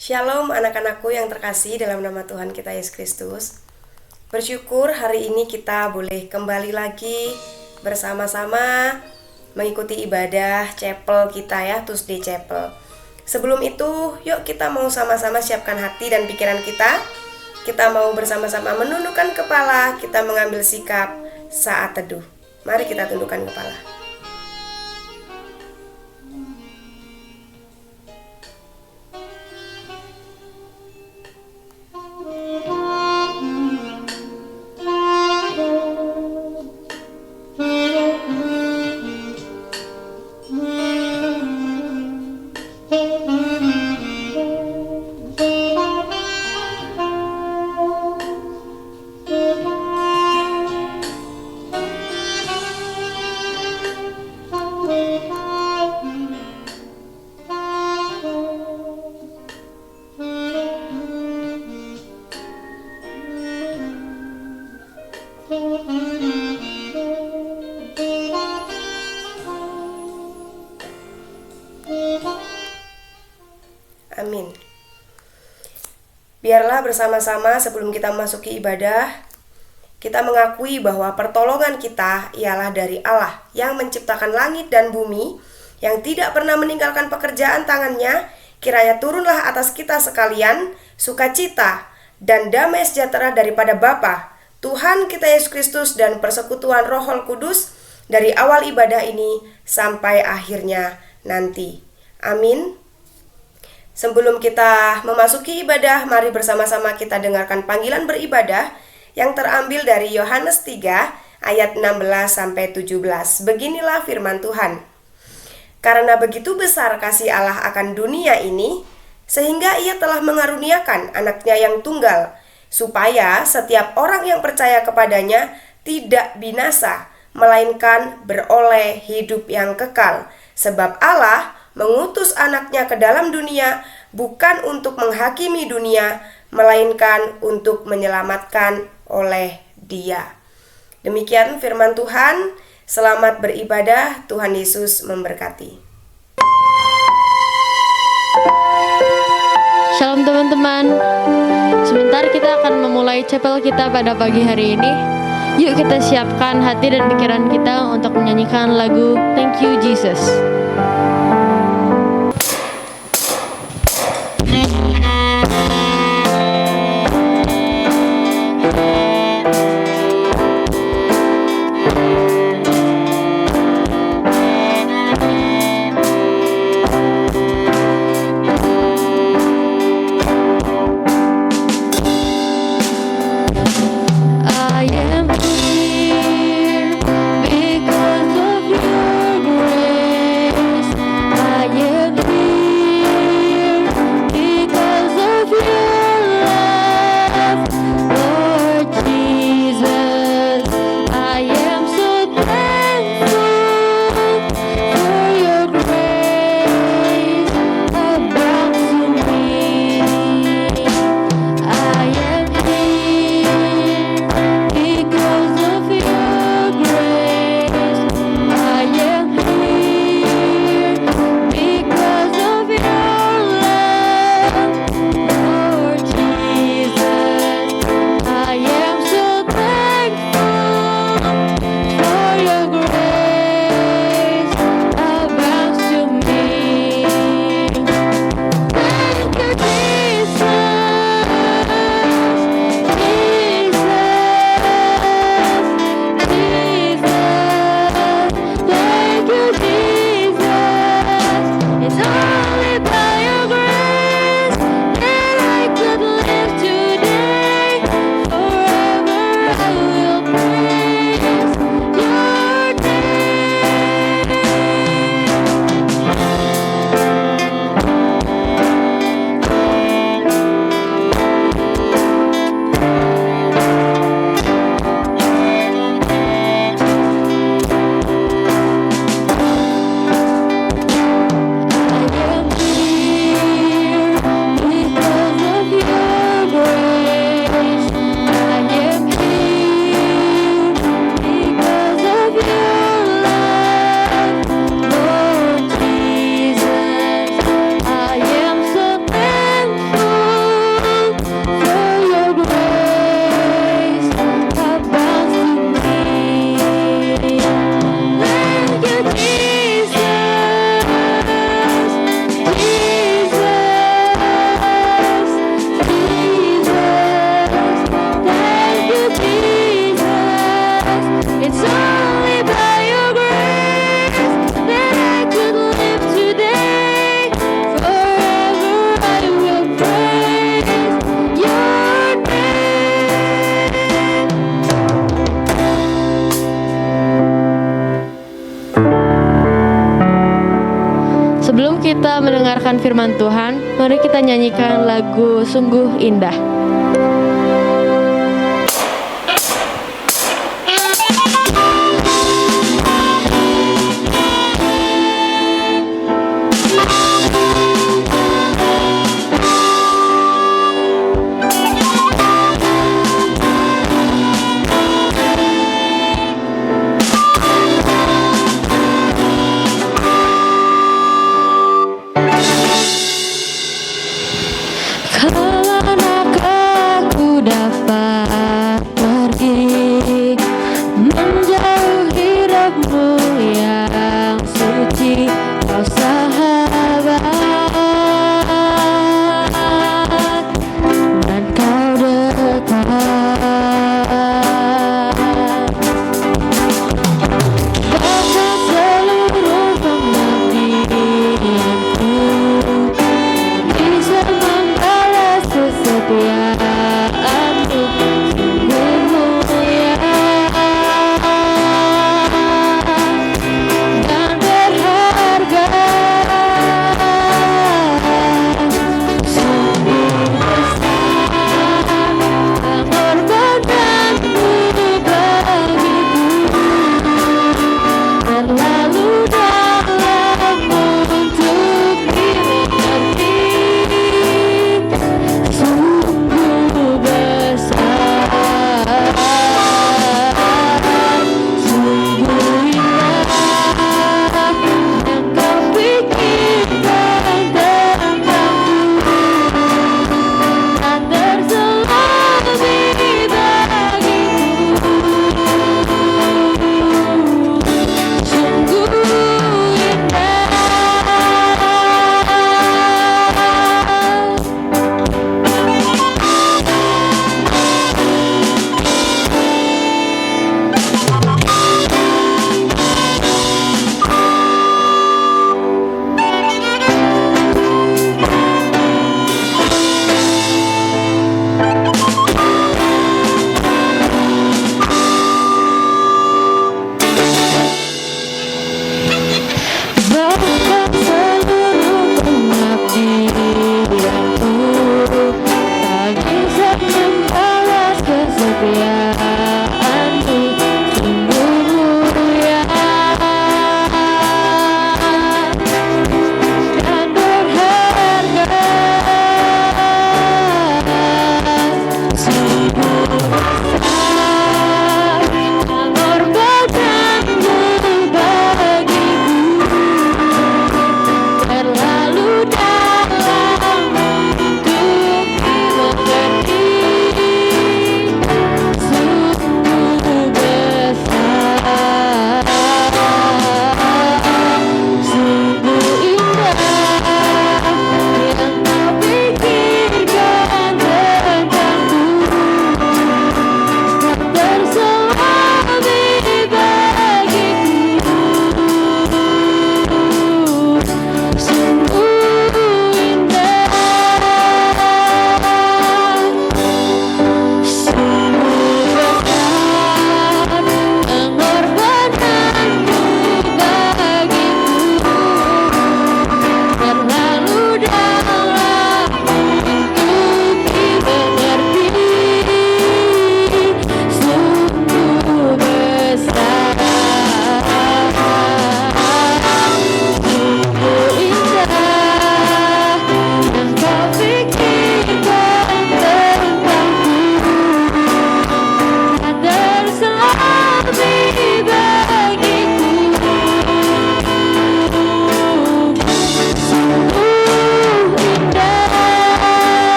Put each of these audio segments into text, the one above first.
Shalom anak-anakku yang terkasih dalam nama Tuhan kita Yesus Kristus. Bersyukur hari ini kita boleh kembali lagi bersama-sama mengikuti ibadah chapel kita ya, Tuesday Chapel. Sebelum itu, yuk kita mau sama-sama siapkan hati dan pikiran kita. Kita mau bersama-sama menundukkan kepala, kita mengambil sikap saat teduh. Mari kita tundukkan kepala. Amin. Biarlah bersama-sama sebelum kita memasuki ibadah, kita mengakui bahwa pertolongan kita ialah dari Allah yang menciptakan langit dan bumi, yang tidak pernah meninggalkan pekerjaan tangannya. Kiranya turunlah atas kita sekalian sukacita dan damai sejahtera daripada Bapa, Tuhan kita Yesus Kristus, dan persekutuan Roh Kudus dari awal ibadah ini sampai akhirnya nanti. Amin. Sebelum kita memasuki ibadah, mari bersama-sama kita dengarkan panggilan beribadah yang terambil dari Yohanes 3 ayat 16-17. Beginilah firman Tuhan. Karena begitu besar kasih Allah akan dunia ini, sehingga Ia telah mengaruniakan anaknya yang tunggal, supaya setiap orang yang percaya kepadanya tidak binasa, melainkan beroleh hidup yang kekal. Sebab Allah mengutus anaknya ke dalam dunia bukan untuk menghakimi dunia, melainkan untuk menyelamatkan oleh Dia. Demikian firman Tuhan. Selamat beribadah. Tuhan Yesus memberkati. Shalom teman-teman. Sebentar kita akan memulai chapel kita pada pagi hari ini. Yuk kita siapkan hati dan pikiran kita untuk menyanyikan lagu Thank You Jesus. I am here because of your grace. I am here kita mendengarkan firman Tuhan, mari kita nyanyikan lagu Sungguh Indah.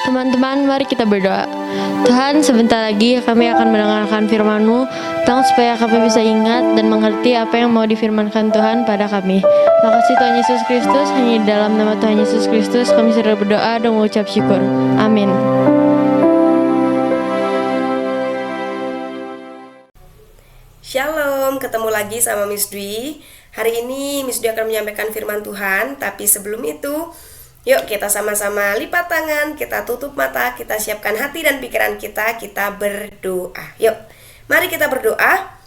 Teman-teman, mari kita berdoa. Tuhan, sebentar lagi kami akan mendengarkan firman-Mu. Tolong supaya kami bisa ingat dan mengerti apa yang mau difirmankan Tuhan pada kami. Makasih Tuhan Yesus Kristus, hanya di dalam nama Tuhan Yesus Kristus kami sudah berdoa dan mengucap syukur. Amin. Shalom, ketemu lagi sama Miss Dwi. Hari ini Miss Dwi akan menyampaikan firman Tuhan, tapi sebelum itu, yuk kita sama-sama lipat tangan, kita tutup mata, kita siapkan hati dan pikiran kita berdoa. Yuk, mari kita berdoa.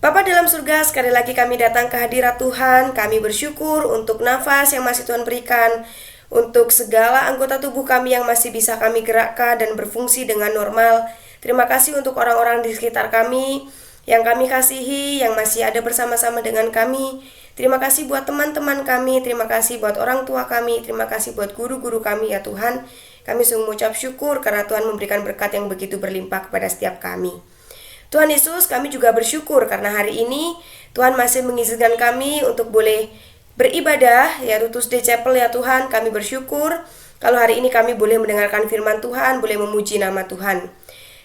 Bapa dalam surga, sekali lagi kami datang ke hadirat Tuhan. Kami bersyukur untuk nafas yang masih Tuhan berikan, untuk segala anggota tubuh kami yang masih bisa kami gerakkan dan berfungsi dengan normal. Terima kasih untuk orang-orang di sekitar kami yang kami kasihi, yang masih ada bersama-sama dengan kami. Terima kasih buat teman-teman kami, terima kasih buat orang tua kami, terima kasih buat guru-guru kami ya Tuhan. Kami sungguh mengucap syukur karena Tuhan memberikan berkat yang begitu berlimpah kepada setiap kami. Tuhan Yesus, kami juga bersyukur karena hari ini Tuhan masih mengizinkan kami untuk boleh beribadah, ya Tutus de Chapel ya Tuhan. Kami bersyukur kalau hari ini kami boleh mendengarkan firman Tuhan, boleh memuji nama Tuhan.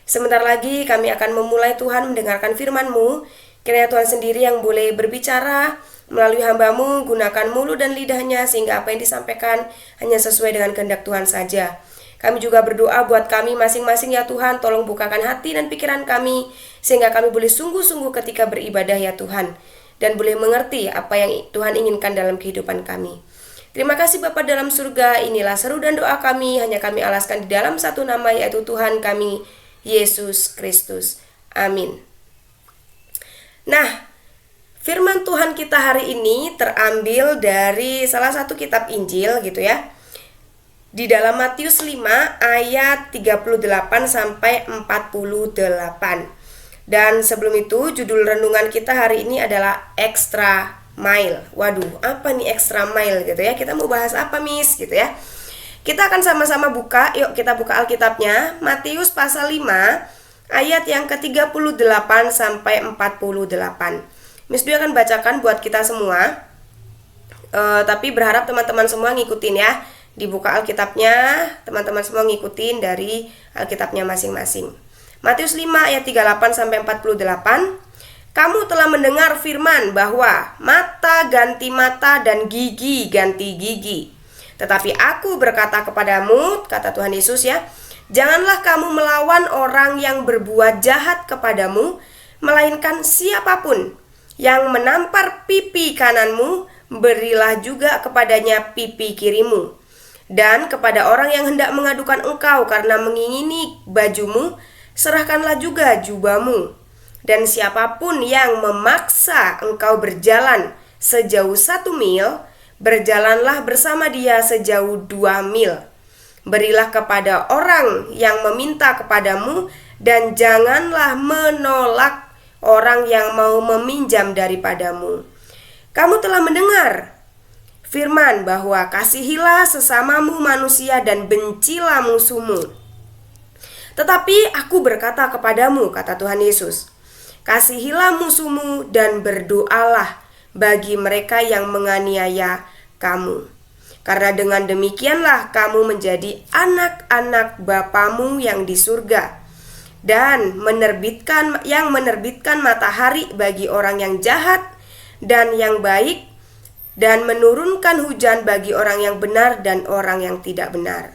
Sebentar lagi kami akan memulai Tuhan mendengarkan firman-Mu. Kiranya Tuhan sendiri yang boleh berbicara melalui hamba-Mu, gunakan mulut dan lidahnya sehingga apa yang disampaikan hanya sesuai dengan kehendak Tuhan saja. Kami juga berdoa buat kami masing-masing ya Tuhan, tolong bukakan hati dan pikiran kami sehingga kami boleh sungguh-sungguh ketika beribadah ya Tuhan, dan boleh mengerti apa yang Tuhan inginkan dalam kehidupan kami. Terima kasih Bapa dalam surga, inilah seru dan doa kami, hanya kami alaskan di dalam satu nama, yaitu Tuhan kami, Yesus Kristus. Amin. Nah, firman Tuhan kita hari ini terambil dari salah satu kitab Injil gitu ya. Di dalam Matius 5 ayat 38 sampai 48. Dan sebelum itu judul renungan kita hari ini adalah Extra Mile. Waduh, apa nih extra mile gitu ya? Kita mau bahas apa, Miss? Gitu ya. Kita akan sama-sama buka, yuk kita buka Alkitabnya. Matius pasal 5 ayat yang ke-38 sampai 48. Miss Dwi akan bacakan buat kita semua. Tapi berharap teman-teman semua ngikutin ya. Dibuka Alkitabnya, teman-teman semua ngikutin dari Alkitabnya masing-masing. Matius 5 ayat 38 sampai 48. Kamu telah mendengar firman bahwa mata ganti mata dan gigi ganti gigi. Tetapi aku berkata kepadamu, kata Tuhan Yesus ya, janganlah kamu melawan orang yang berbuat jahat kepadamu, melainkan siapapun yang menampar pipi kananmu, berilah juga kepadanya pipi kirimu. Dan kepada orang yang hendak mengadukan engkau karena mengingini bajumu, serahkanlah juga jubahmu. Dan siapapun yang memaksa engkau berjalan sejauh 1 mil, berjalanlah bersama dia sejauh 2 mil. Berilah kepada orang yang meminta kepadamu, dan janganlah menolak orang yang mau meminjam daripadamu. Kamu telah mendengar firman bahwa kasihilah sesamamu manusia dan bencilah musuhmu. Tetapi aku berkata kepadamu, kata Tuhan Yesus, kasihilah musuhmu dan berdoalah bagi mereka yang menganiaya kamu. Karena dengan demikianlah kamu menjadi anak-anak Bapamu yang di surga, dan menerbitkan matahari bagi orang yang jahat dan yang baik, dan menurunkan hujan bagi orang yang benar dan orang yang tidak benar.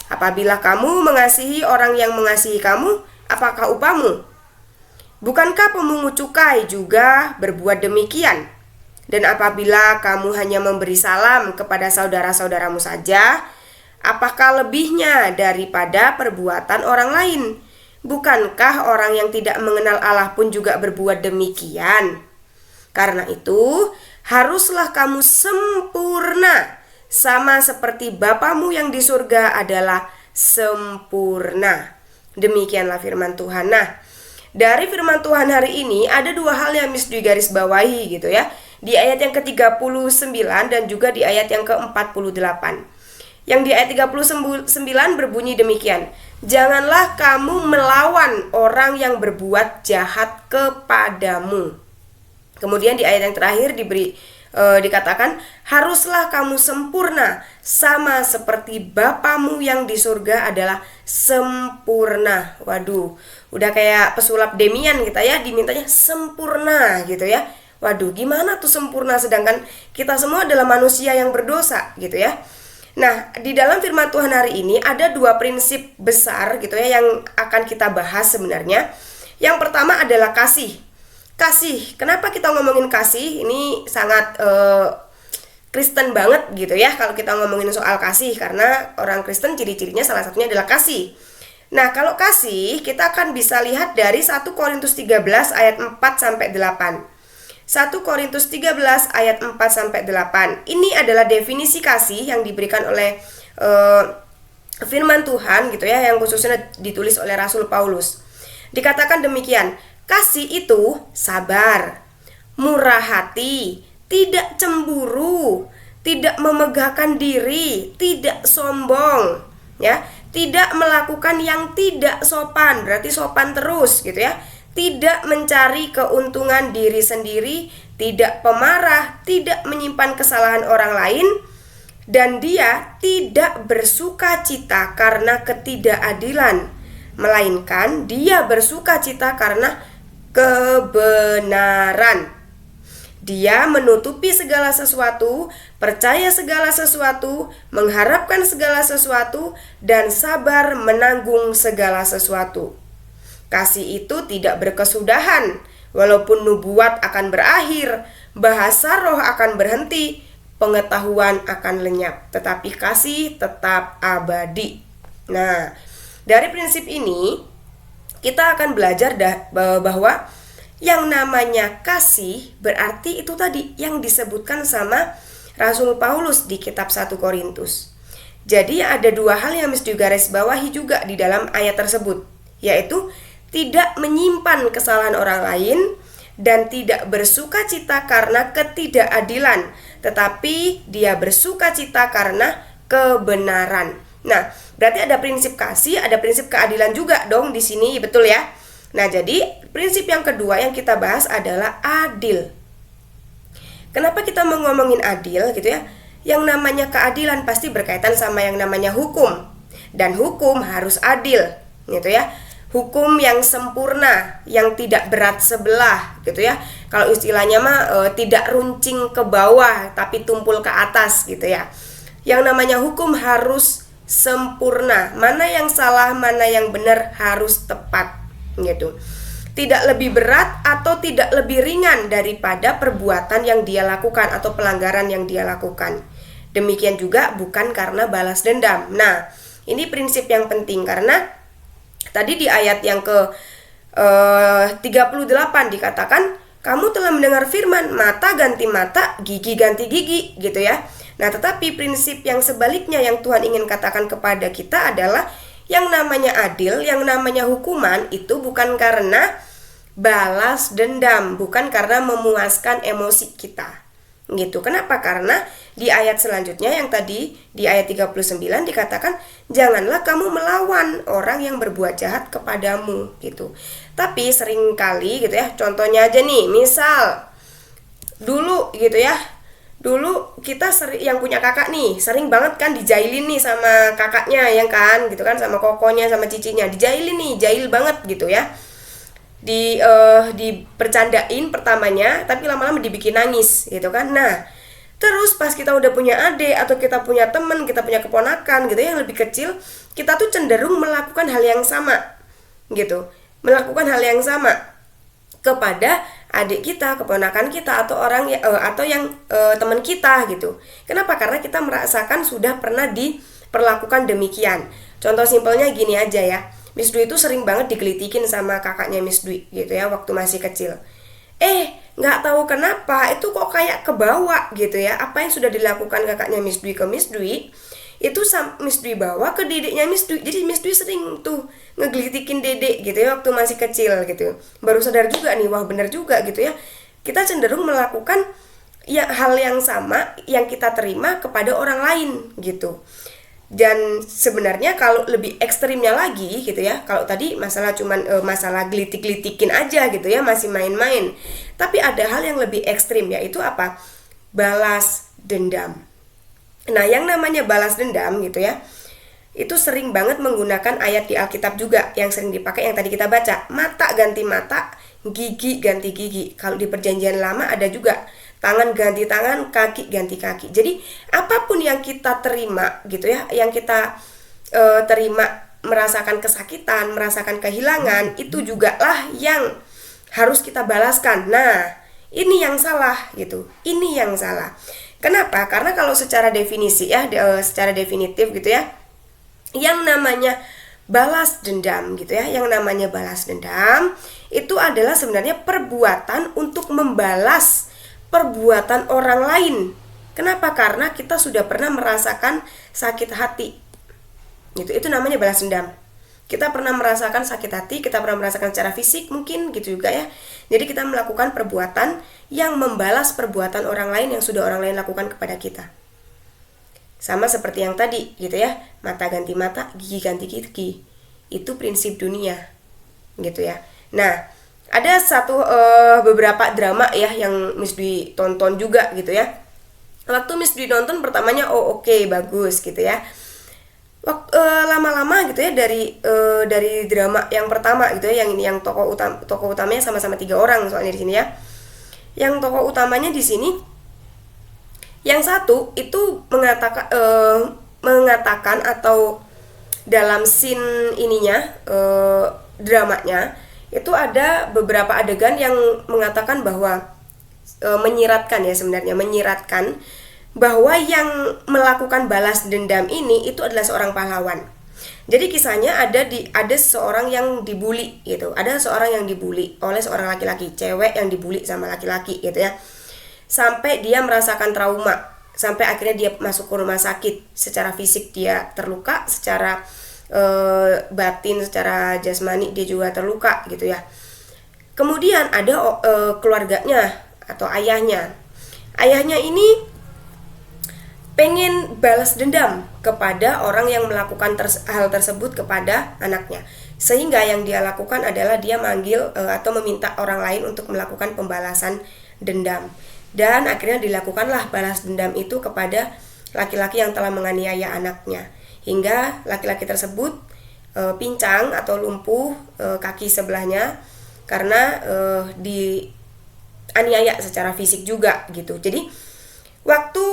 Apabila kamu mengasihi orang yang mengasihi kamu, apakah upahmu? Bukankah pemungut cukai juga berbuat demikian? Dan apabila kamu hanya memberi salam kepada saudara-saudaramu saja, apakah lebihnya daripada perbuatan orang lain? Bukankah orang yang tidak mengenal Allah pun juga berbuat demikian? Karena itu, haruslah kamu sempurna, sama seperti Bapamu yang di surga adalah sempurna. Demikianlah firman Tuhan. Nah, dari firman Tuhan hari ini ada 2 hal yang Miss Dwi garis bawahi gitu ya. Di ayat yang ke-39 dan juga di ayat yang ke-48. Yang di ayat 39 berbunyi demikian. Janganlah kamu melawan orang yang berbuat jahat kepadamu. Kemudian di ayat yang terakhir dikatakan, haruslah kamu sempurna, sama seperti Bapamu yang di surga adalah sempurna. Waduh, udah kayak pesulap Demian kita ya, dimintanya sempurna gitu ya. Waduh, gimana tuh sempurna sedangkan kita semua adalah manusia yang berdosa gitu ya. Nah, di dalam firman Tuhan hari ini ada 2 prinsip besar gitu ya yang akan kita bahas sebenarnya. Yang pertama adalah kasih. Kasih, kenapa kita ngomongin kasih? Ini sangat Kristen banget gitu ya kalau kita ngomongin soal kasih, karena orang Kristen ciri-cirinya salah satunya adalah kasih. Nah, kalau kasih kita akan bisa lihat dari 1 Korintus 13 ayat 4 sampai 8. 1 Korintus 13 ayat 4 sampai 8. Ini adalah definisi kasih yang diberikan oleh firman Tuhan gitu ya, yang khususnya ditulis oleh Rasul Paulus. Dikatakan demikian, kasih itu sabar, murah hati, tidak cemburu, tidak memegahkan diri, tidak sombong, ya, tidak melakukan yang tidak sopan, berarti sopan terus gitu ya. Tidak mencari keuntungan diri sendiri, tidak pemarah, tidak menyimpan kesalahan orang lain, dan dia tidak bersuka cita karena ketidakadilan, melainkan dia bersuka cita karena kebenaran. Dia menutupi segala sesuatu, percaya segala sesuatu, mengharapkan segala sesuatu, dan sabar menanggung segala sesuatu. Kasih itu tidak berkesudahan, walaupun nubuat akan berakhir, bahasa roh akan berhenti, pengetahuan akan lenyap, tetapi kasih tetap abadi. Nah, dari prinsip ini kita akan belajar bahwa yang namanya kasih berarti itu tadi yang disebutkan sama Rasul Paulus di kitab 1 Korintus. Jadi ada dua hal yang mesti digarisbawahi juga di dalam ayat tersebut, yaitu tidak menyimpan kesalahan orang lain dan tidak bersuka cita karena ketidakadilan, tetapi dia bersuka cita karena kebenaran. Nah, berarti ada prinsip kasih, ada prinsip keadilan juga dong di sini, betul ya? Nah, jadi prinsip yang kedua yang kita bahas adalah adil. Kenapa kita mau ngomongin adil gitu ya? Yang namanya keadilan pasti berkaitan sama yang namanya hukum. Dan hukum harus adil, gitu ya. Hukum yang sempurna, yang tidak berat sebelah, gitu ya. Kalau istilahnya mah tidak runcing ke bawah tapi tumpul ke atas, gitu ya. Yang namanya hukum harus sempurna. Mana yang salah, mana yang benar harus tepat, gitu. Tidak lebih berat atau tidak lebih ringan daripada perbuatan yang dia lakukan atau pelanggaran yang dia lakukan. Demikian juga bukan karena balas dendam. Nah, ini prinsip yang penting karena tadi di ayat yang ke 38 dikatakan, kamu telah mendengar firman, mata ganti mata, gigi ganti gigi, gitu ya. Nah, tetapi prinsip yang sebaliknya yang Tuhan ingin katakan kepada kita adalah yang namanya adil, yang namanya hukuman itu bukan karena balas dendam, bukan karena memuaskan emosi kita. Gitu. Kenapa? Karena di ayat selanjutnya yang tadi di ayat 39 dikatakan, janganlah kamu melawan orang yang berbuat jahat kepadamu, gitu. Tapi seringkali gitu ya, contohnya aja nih, misal dulu gitu ya, dulu kita yang punya kakak nih sering banget kan dijailin nih sama kakaknya, yang kan gitu kan, sama kokonya, sama cicinya, dijailin nih, jahil banget gitu ya. Dipercandain pertamanya, tapi lama-lama dibikin nangis gitu kan. Nah, terus pas kita udah punya adik atau kita punya teman, kita punya keponakan gitu ya, yang lebih kecil, kita tuh cenderung melakukan hal yang sama gitu, melakukan hal yang sama kepada adik kita, keponakan kita, atau orang atau yang teman kita gitu. Kenapa? Karena kita merasakan sudah pernah diperlakukan demikian. Contoh simpelnya gini aja ya, Miss Dwi itu sering banget digelitikin sama kakaknya Miss Dwi gitu ya waktu masih kecil. Nggak tahu kenapa itu kok kayak kebawa gitu ya, apa yang sudah dilakukan kakaknya Miss Dwi ke Miss Dwi itu Miss Dwi bawa ke dedeknya Miss Dwi. Jadi Miss Dwi sering tuh ngegelitikin dedek gitu ya waktu masih kecil gitu. Baru sadar juga nih, wah benar juga gitu ya. Kita cenderung melakukan ya hal yang sama yang kita terima kepada orang lain gitu. Dan sebenarnya kalau lebih ekstrimnya lagi gitu ya, kalau tadi masalah cuman masalah gelitik-gelitikin aja gitu ya, masih main-main. Tapi ada hal yang lebih ekstrim, yaitu apa? Balas dendam. Nah, yang namanya balas dendam gitu ya, itu sering banget menggunakan ayat di Alkitab juga yang sering dipakai yang tadi kita baca, mata ganti mata, gigi ganti gigi. Kalau di Perjanjian Lama ada juga tangan ganti tangan, kaki ganti kaki. Jadi apapun yang kita terima gitu ya, yang kita terima, merasakan kesakitan, merasakan kehilangan, itu juga lah yang harus kita balaskan. Nah, ini yang salah gitu. Ini yang salah. Kenapa? Karena kalau secara definisi ya, secara definitif gitu ya, yang namanya balas dendam gitu ya. Yang namanya balas dendam itu adalah sebenarnya perbuatan untuk membalas perbuatan orang lain. Kenapa? Karena kita sudah pernah merasakan sakit hati. Gitu. Itu namanya balas dendam. Kita pernah merasakan sakit hati, kita pernah merasakan secara fisik mungkin gitu juga ya. Jadi kita melakukan perbuatan yang membalas perbuatan orang lain yang sudah orang lain lakukan kepada kita. Sama seperti yang tadi gitu ya, mata ganti mata, gigi ganti gigi. Itu prinsip dunia gitu ya. Nah, ada beberapa drama ya yang Miss Dwi tonton juga gitu ya. Waktu Miss Dwi nonton pertamanya oke, bagus gitu ya. Lama-lama gitu ya dari drama yang pertama gitu ya, yang tokoh utamanya sama-sama 3 orang soalnya di sini ya. Yang tokoh utamanya di sini yang satu itu mengatakan atau dalam scene ininya dramanya itu ada beberapa adegan yang mengatakan bahwa menyiratkan bahwa yang melakukan balas dendam ini itu adalah seorang pahlawan. Jadi kisahnya ada seorang yang dibully gitu. Ada seorang yang dibully oleh seorang laki-laki, cewek yang dibully sama laki-laki gitu ya. Sampai dia merasakan trauma, sampai akhirnya dia masuk ke rumah sakit. Secara fisik dia terluka, secara batin, secara jasmani dia juga terluka gitu ya. Kemudian ada keluarganya atau ayahnya. Ayahnya ini pengen balas dendam kepada orang yang melakukan hal tersebut kepada anaknya. Sehingga yang dia lakukan adalah dia manggil atau meminta orang lain untuk melakukan pembalasan dendam. Dan akhirnya dilakukanlah balas dendam itu kepada laki-laki yang telah menganiaya anaknya. Hingga laki-laki tersebut pincang atau lumpuh kaki sebelahnya karena dianiaya secara fisik juga gitu. Jadi waktu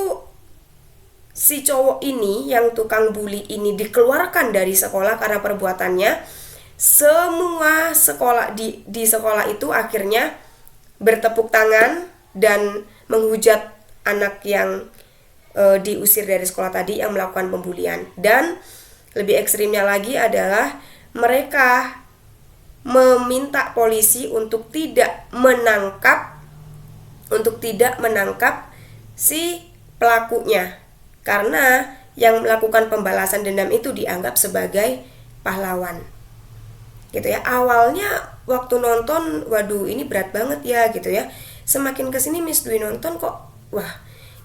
si cowok ini yang tukang bully ini dikeluarkan dari sekolah karena perbuatannya, semua sekolah di sekolah itu akhirnya bertepuk tangan dan menghujat anak yang diusir dari sekolah tadi yang melakukan pembulian. Dan lebih ekstrimnya lagi adalah mereka meminta polisi untuk tidak menangkap si pelakunya. Karena yang melakukan pembalasan dendam itu dianggap sebagai pahlawan. Gitu ya. Awalnya waktu nonton, waduh ini berat banget ya gitu ya. Semakin kesini Miss Dwi nonton kok, wah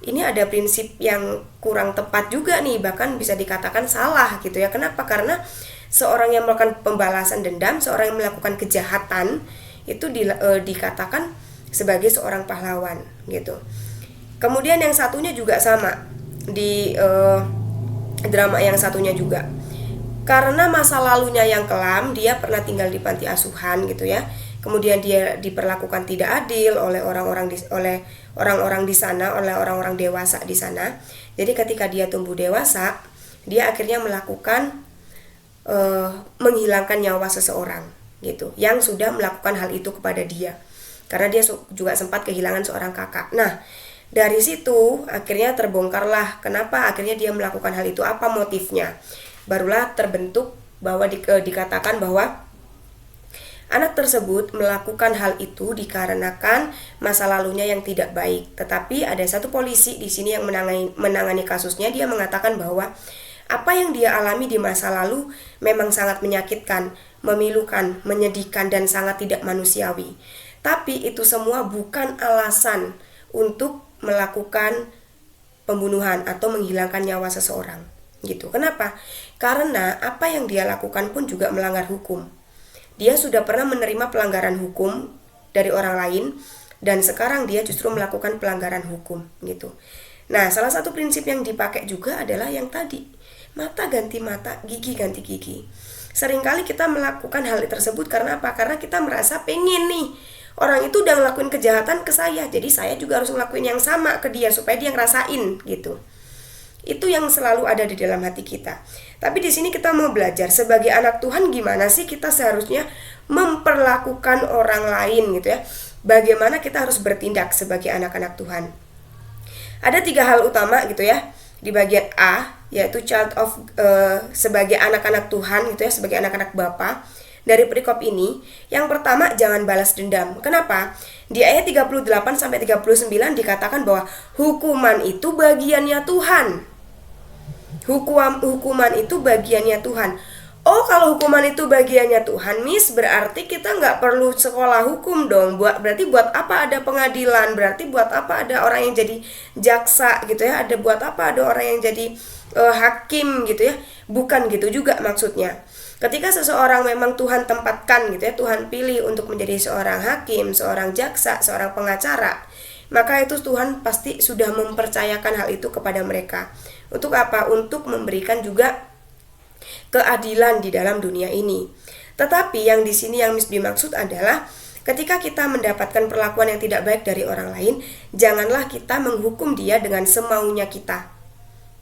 ini ada prinsip yang kurang tepat juga nih. Bahkan bisa dikatakan salah gitu ya. Kenapa? Karena seorang yang melakukan pembalasan dendam, seorang yang melakukan kejahatan itu dikatakan sebagai seorang pahlawan gitu. Kemudian yang satunya juga sama. Di drama yang satunya juga, karena masa lalunya yang kelam, dia pernah tinggal di panti asuhan gitu ya. Kemudian dia diperlakukan tidak adil oleh orang-orang di sana, oleh orang-orang dewasa di sana. Jadi ketika dia tumbuh dewasa, dia akhirnya melakukan menghilangkan nyawa seseorang gitu, yang sudah melakukan hal itu kepada dia. Karena dia juga sempat kehilangan seorang kakak. Nah, dari situ akhirnya terbongkarlah kenapa akhirnya dia melakukan hal itu, apa motifnya. Barulah terbentuk bahwa dikatakan bahwa anak tersebut melakukan hal itu dikarenakan masa lalunya yang tidak baik. Tetapi ada satu polisi di sini yang menangani kasusnya, dia mengatakan bahwa apa yang dia alami di masa lalu memang sangat menyakitkan, memilukan, menyedihkan, dan sangat tidak manusiawi. Tapi itu semua bukan alasan untuk melakukan pembunuhan atau menghilangkan nyawa seseorang gitu. Kenapa? Karena apa yang dia lakukan pun juga melanggar hukum. Dia sudah pernah menerima pelanggaran hukum dari orang lain dan sekarang dia justru melakukan pelanggaran hukum gitu. Nah, salah satu prinsip yang dipakai juga adalah yang tadi, mata ganti mata, gigi ganti gigi. Seringkali kita melakukan hal tersebut karena apa? Karena kita merasa pengen nih, orang itu udah ngelakuin kejahatan ke saya, jadi saya juga harus ngelakuin yang sama ke dia supaya dia ngerasain gitu. Itu yang selalu ada di dalam hati kita. Tapi di sini kita mau belajar sebagai anak Tuhan gimana sih kita seharusnya memperlakukan orang lain gitu ya. Bagaimana kita harus bertindak sebagai anak-anak Tuhan. Ada 3 hal utama gitu ya. di bagian A, yaitu child of sebagai anak-anak Tuhan gitu ya, sebagai anak-anak Bapa. Dari perikop ini, yang pertama jangan balas dendam. Kenapa? Di ayat 38 sampai 39 dikatakan bahwa hukuman itu bagiannya Tuhan. Hukuman itu bagiannya Tuhan. Oh, kalau hukuman itu bagiannya Tuhan, Miss, berarti kita nggak perlu sekolah hukum dong. Berarti buat apa ada pengadilan? Berarti buat apa ada orang yang jadi jaksa gitu ya? Buat apa ada orang yang jadi hakim gitu ya? Bukan gitu juga maksudnya. Ketika seseorang memang Tuhan tempatkan gitu ya, Tuhan pilih untuk menjadi seorang hakim, seorang jaksa, seorang pengacara, maka itu Tuhan pasti sudah mempercayakan hal itu kepada mereka. Untuk apa? Untuk memberikan juga keadilan di dalam dunia ini. Tetapi yang di sini yang dimaksud adalah ketika kita mendapatkan perlakuan yang tidak baik dari orang lain, janganlah kita menghukum dia dengan semaunya kita.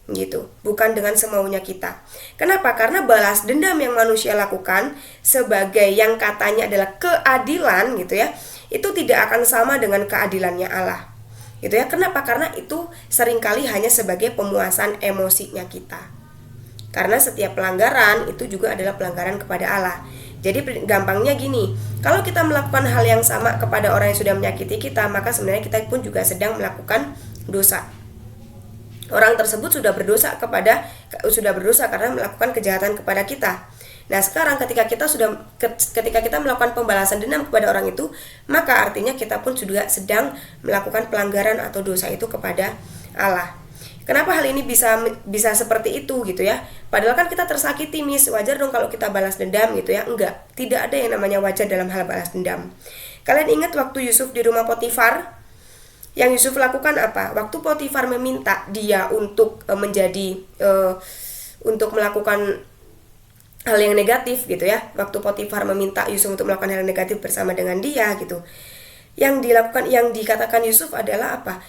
Gitu, bukan dengan semaunya kita. Kenapa? Karena balas dendam yang manusia lakukan sebagai yang katanya adalah keadilan gitu ya, itu tidak akan sama dengan keadilannya Allah. Gitu ya. Kenapa? Karena itu seringkali hanya sebagai pemuasan emosinya kita. Karena setiap pelanggaran itu juga adalah pelanggaran kepada Allah. Jadi gampangnya gini, kalau kita melakukan hal yang sama kepada orang yang sudah menyakiti kita, maka sebenarnya kita pun juga sedang melakukan dosa. Orang tersebut sudah berdosa karena melakukan kejahatan kepada kita. Nah, sekarang ketika kita melakukan pembalasan dendam kepada orang itu, maka artinya kita pun juga sedang melakukan pelanggaran atau dosa itu kepada Allah. Kenapa hal ini bisa seperti itu gitu ya? Padahal kan kita tersakiti, Miss. Wajar dong kalau kita balas dendam gitu ya? Enggak, tidak ada yang namanya wajar dalam hal balas dendam. Kalian ingat waktu Yusuf di rumah Potifar? Yang Yusuf lakukan apa? Waktu Potifar meminta dia untuk untuk melakukan hal yang negatif gitu ya. Waktu Potifar meminta Yusuf untuk melakukan hal yang negatif bersama dengan dia gitu. Yang dikatakan Yusuf adalah apa?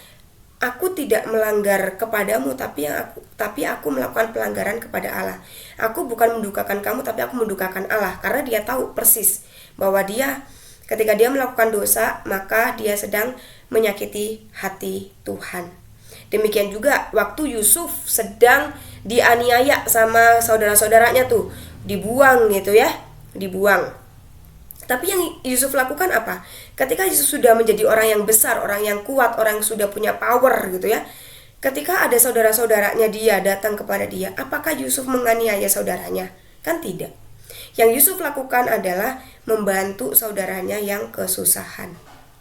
Aku tidak melanggar kepadamu, tapi aku melakukan pelanggaran kepada Allah. Aku bukan mendukakan kamu, tapi aku mendukakan Allah, karena dia tahu persis bahwa ketika dia melakukan dosa, maka dia sedang menyakiti hati Tuhan. Demikian juga waktu Yusuf sedang dianiaya sama saudara-saudaranya tuh, dibuang gitu ya, dibuang. Tapi yang Yusuf lakukan apa? Ketika Yusuf sudah menjadi orang yang besar, orang yang kuat, orang yang sudah punya power gitu ya, ketika ada saudara-saudaranya dia datang kepada dia, apakah Yusuf menganiaya saudaranya? Kan tidak. Yang Yusuf lakukan adalah membantu saudaranya yang kesusahan.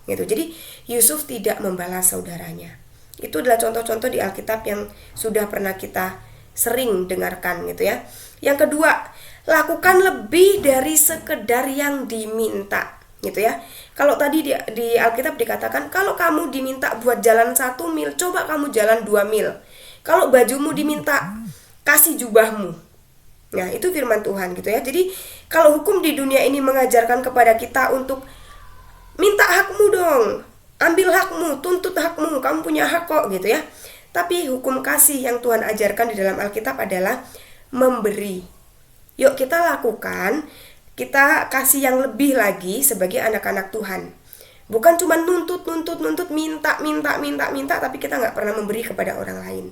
Gitu. Jadi Yusuf tidak membalas saudaranya. Itu adalah contoh-contoh di Alkitab yang sudah pernah kita sering dengarkan gitu ya. Yang kedua, lakukan lebih dari sekedar yang diminta gitu ya. Kalau tadi di Alkitab dikatakan kalau kamu diminta buat jalan 1 mil, coba kamu jalan 2 mil. Kalau bajumu diminta, kasih jubahmu. Nah, itu firman Tuhan gitu ya. Jadi kalau hukum di dunia ini mengajarkan kepada kita untuk minta hakmu dong, ambil hakmu, tuntut hakmu, kamu punya hak kok gitu ya. Tapi hukum kasih yang Tuhan ajarkan di dalam Alkitab adalah memberi. Yuk kita lakukan, kita kasih yang lebih lagi sebagai anak-anak Tuhan. Bukan cuma nuntut, minta, tapi kita gak pernah memberi kepada orang lain.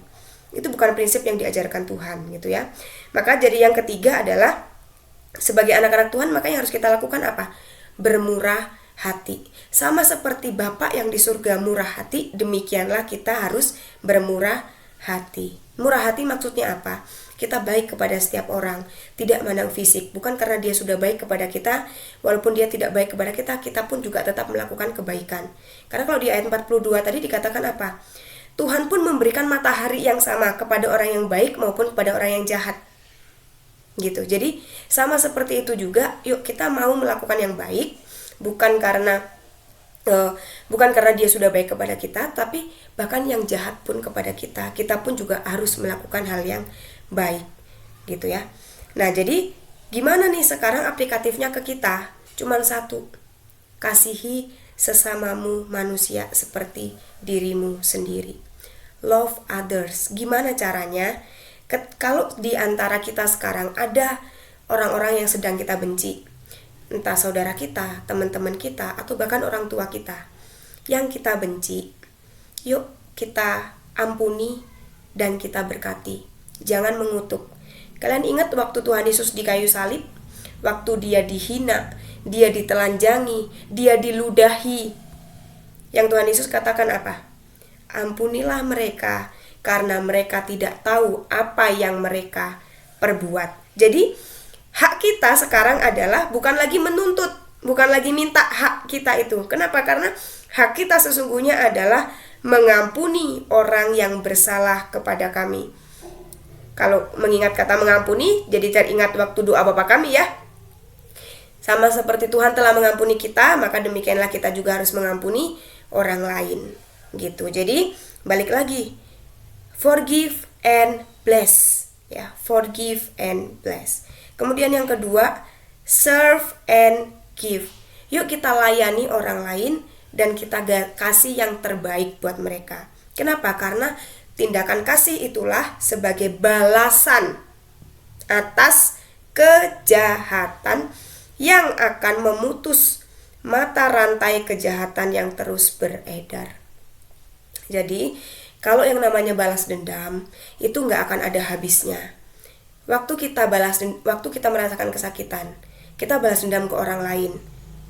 Itu bukan prinsip yang diajarkan Tuhan gitu ya. Maka jadi yang ketiga adalah sebagai anak-anak Tuhan, maka yang harus kita lakukan apa? Bermurah hati. Sama seperti Bapa yang di surga murah hati, demikianlah kita harus bermurah hati. Murah hati maksudnya apa? Kita baik kepada setiap orang, tidak mandang fisik. Bukan karena dia sudah baik kepada kita, walaupun dia tidak baik kepada kita, kita pun juga tetap melakukan kebaikan. Karena kalau di ayat 42 tadi dikatakan apa? Tuhan pun memberikan matahari yang sama kepada orang yang baik maupun kepada orang yang jahat. Gitu. Jadi sama seperti itu juga, yuk kita mau melakukan yang baik, bukan karena dia sudah baik kepada kita, tapi bahkan yang jahat pun kepada kita pun juga harus melakukan hal yang baik gitu ya. Nah, jadi gimana nih sekarang aplikatifnya ke kita? Cuman satu, kasihi sesamamu manusia seperti dirimu sendiri. Love others. Gimana caranya? Kalau di antara kita sekarang ada orang-orang yang sedang kita benci, entah saudara kita, teman-teman kita, atau bahkan orang tua kita yang kita benci, yuk kita ampuni, dan kita berkati. Jangan mengutuk. Kalian ingat waktu Tuhan Yesus di kayu salib? Waktu dia dihina, dia ditelanjangi, dia diludahi. Yang Tuhan Yesus katakan apa? Ampunilah mereka karena mereka tidak tahu apa yang mereka perbuat. Jadi hak kita sekarang adalah bukan lagi menuntut, bukan lagi minta hak kita itu. Kenapa? Karena hak kita sesungguhnya adalah mengampuni orang yang bersalah kepada kami. Kalau mengingat kata mengampuni, jadi teringat waktu doa Bapa kami ya. Sama seperti Tuhan telah mengampuni kita, maka demikianlah kita juga harus mengampuni orang lain. Gitu. Jadi balik lagi, forgive and bless. Ya, forgive and bless. Kemudian yang kedua, serve and give. Yuk kita layani orang lain dan kita kasih yang terbaik buat mereka. Kenapa? Karena tindakan kasih itulah sebagai balasan atas kejahatan yang akan memutus mata rantai kejahatan yang terus beredar. Jadi, kalau yang namanya balas dendam itu nggak akan ada habisnya. Waktu kita merasakan kesakitan, kita balas dendam ke orang lain.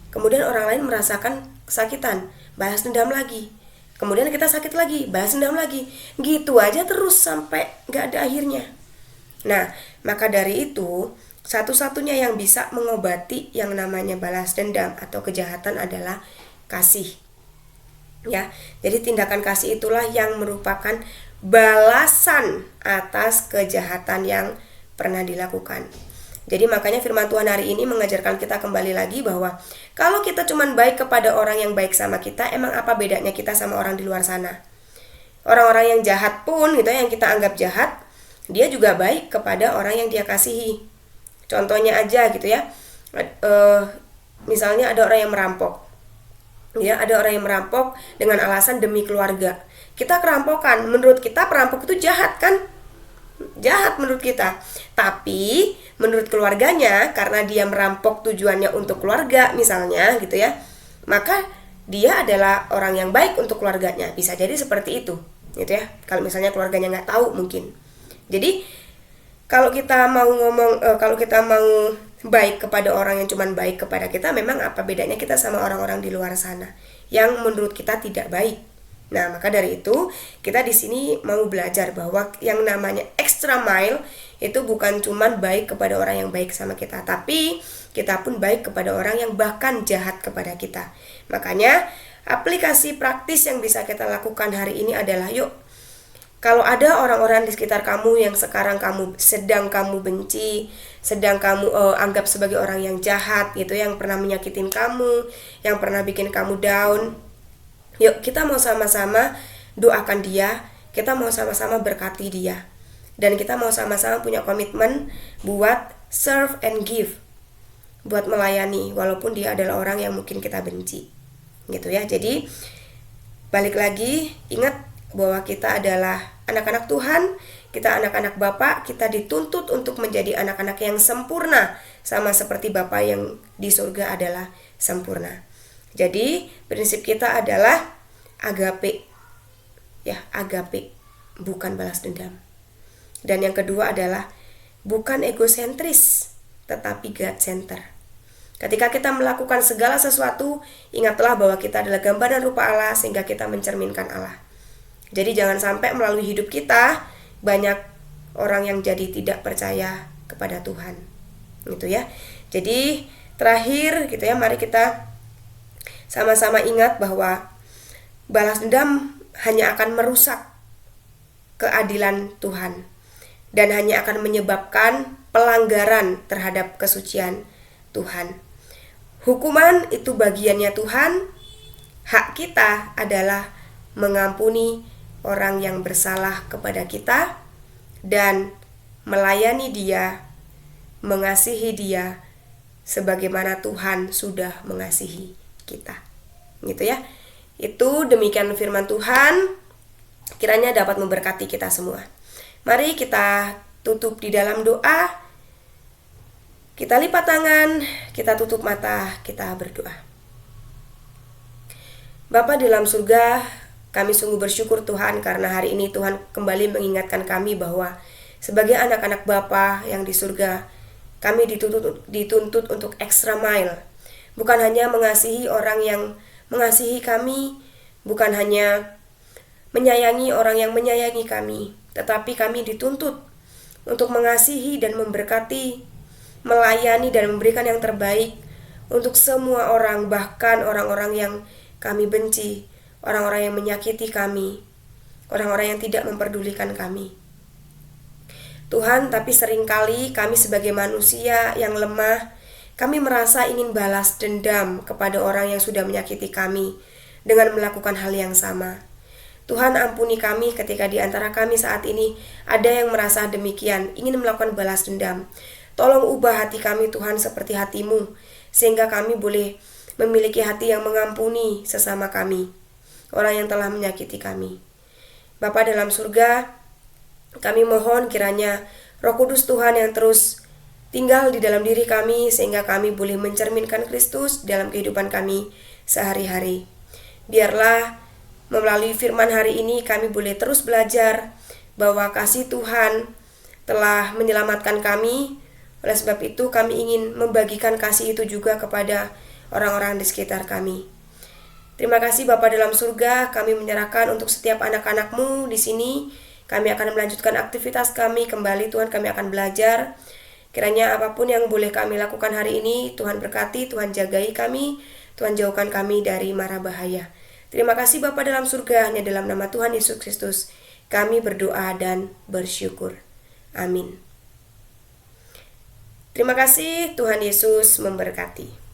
Kemudian orang lain merasakan kesakitan, balas dendam lagi. Kemudian kita sakit lagi, balas dendam lagi. Gitu aja terus sampai gak ada akhirnya. Nah, maka dari itu, satu-satunya yang bisa mengobati yang namanya balas dendam atau kejahatan adalah kasih. Ya, jadi tindakan kasih itulah yang merupakan balasan atas kejahatan yang pernah dilakukan. Jadi makanya firman Tuhan hari ini mengajarkan kita kembali lagi bahwa kalau kita cuman baik kepada orang yang baik sama kita, emang apa bedanya kita sama orang di luar sana? Orang-orang yang jahat pun gitu, yang kita anggap jahat, dia juga baik kepada orang yang dia kasihi. Contohnya aja gitu ya, misalnya ada orang yang merampok. Ya, ada orang yang merampok dengan alasan demi keluarga. Kita kerampokan, menurut kita perampok itu jahat kan? Jahat menurut kita. Tapi menurut keluarganya, karena dia merampok tujuannya untuk keluarga misalnya gitu ya, maka dia adalah orang yang baik untuk keluarganya. Bisa jadi seperti itu gitu ya, kalau misalnya keluarganya nggak tahu mungkin. Jadi kalau kita mau kalau kita mau baik kepada orang yang cuman baik kepada kita, memang apa bedanya kita sama orang-orang di luar sana yang menurut kita tidak baik. Nah, maka dari itu kita di sini mau belajar bahwa yang namanya extra mile itu bukan cuman baik kepada orang yang baik sama kita, tapi kita pun baik kepada orang yang bahkan jahat kepada kita. Makanya aplikasi praktis yang bisa kita lakukan hari ini adalah, yuk, kalau ada orang-orang di sekitar kamu yang sekarang sedang kamu benci, sedang kamu anggap sebagai orang yang jahat gitu, yang pernah menyakitin kamu, yang pernah bikin kamu down, yuk kita mau sama-sama doakan dia, kita mau sama-sama berkati dia, dan kita mau sama-sama punya komitmen buat serve and give, buat melayani walaupun dia adalah orang yang mungkin kita benci gitu ya. Jadi balik lagi, ingat bahwa kita adalah anak-anak Tuhan, kita anak-anak Bapa, kita dituntut untuk menjadi anak-anak yang sempurna sama seperti Bapa yang di surga adalah sempurna. Jadi prinsip kita adalah agape, ya, agape, bukan balas dendam. Dan yang kedua adalah bukan egosentris, tetapi God center. Ketika kita melakukan segala sesuatu, ingatlah bahwa kita adalah gambar dan rupa Allah, sehingga kita mencerminkan Allah. Jadi jangan sampai melalui hidup kita banyak orang yang jadi tidak percaya kepada Tuhan, gitu ya. Jadi terakhir gitu ya, mari kita sama-sama ingat bahwa balas dendam hanya akan merusak keadilan Tuhan dan hanya akan menyebabkan pelanggaran terhadap kesucian Tuhan. Hukuman itu bagiannya Tuhan. Hak kita adalah mengampuni orang yang bersalah kepada kita dan melayani dia, mengasihi dia sebagaimana Tuhan sudah mengasihi kita. Gitu ya. Itu demikian firman Tuhan. Kiranya dapat memberkati kita semua. Mari kita tutup di dalam doa. Kita lipat tangan, kita tutup mata, kita berdoa. Bapa di dalam surga, Kami sungguh bersyukur Tuhan karena hari ini Tuhan kembali mengingatkan kami bahwa sebagai anak-anak Bapa yang di surga, kami dituntut untuk extra mile. Bukan hanya mengasihi orang yang mengasihi kami, bukan hanya menyayangi orang yang menyayangi kami, tetapi kami dituntut untuk mengasihi dan memberkati, melayani dan memberikan yang terbaik untuk semua orang, bahkan orang-orang yang kami benci, orang-orang yang menyakiti kami, orang-orang yang tidak memperdulikan kami. Tuhan, tapi seringkali kami sebagai manusia yang lemah, kami merasa ingin balas dendam kepada orang yang sudah menyakiti kami dengan melakukan hal yang sama. Tuhan, ampuni kami ketika di antara kami saat ini ada yang merasa demikian, ingin melakukan balas dendam. Tolong ubah hati kami Tuhan seperti hati-Mu, sehingga kami boleh memiliki hati yang mengampuni sesama kami, orang yang telah menyakiti kami. Bapa dalam surga, kami mohon kiranya Roh Kudus Tuhan yang terus tinggal di dalam diri kami, sehingga kami boleh mencerminkan Kristus dalam kehidupan kami sehari-hari. Biarlah melalui firman hari ini kami boleh terus belajar bahwa kasih Tuhan telah menyelamatkan kami. Oleh sebab itu kami ingin membagikan kasih itu juga kepada orang-orang di sekitar kami. Terima kasih Bapa dalam surga, kami menyerahkan untuk setiap anak-anak-Mu di sini. Kami akan melanjutkan aktivitas kami kembali Tuhan, kami akan belajar. Kiranya apapun yang boleh kami lakukan hari ini, Tuhan berkati, Tuhan jagai kami, Tuhan jauhkan kami dari mara bahaya. Terima kasih Bapa dalam surga, hanya dalam nama Tuhan Yesus Kristus kami berdoa dan bersyukur. Amin. Terima kasih, Tuhan Yesus memberkati.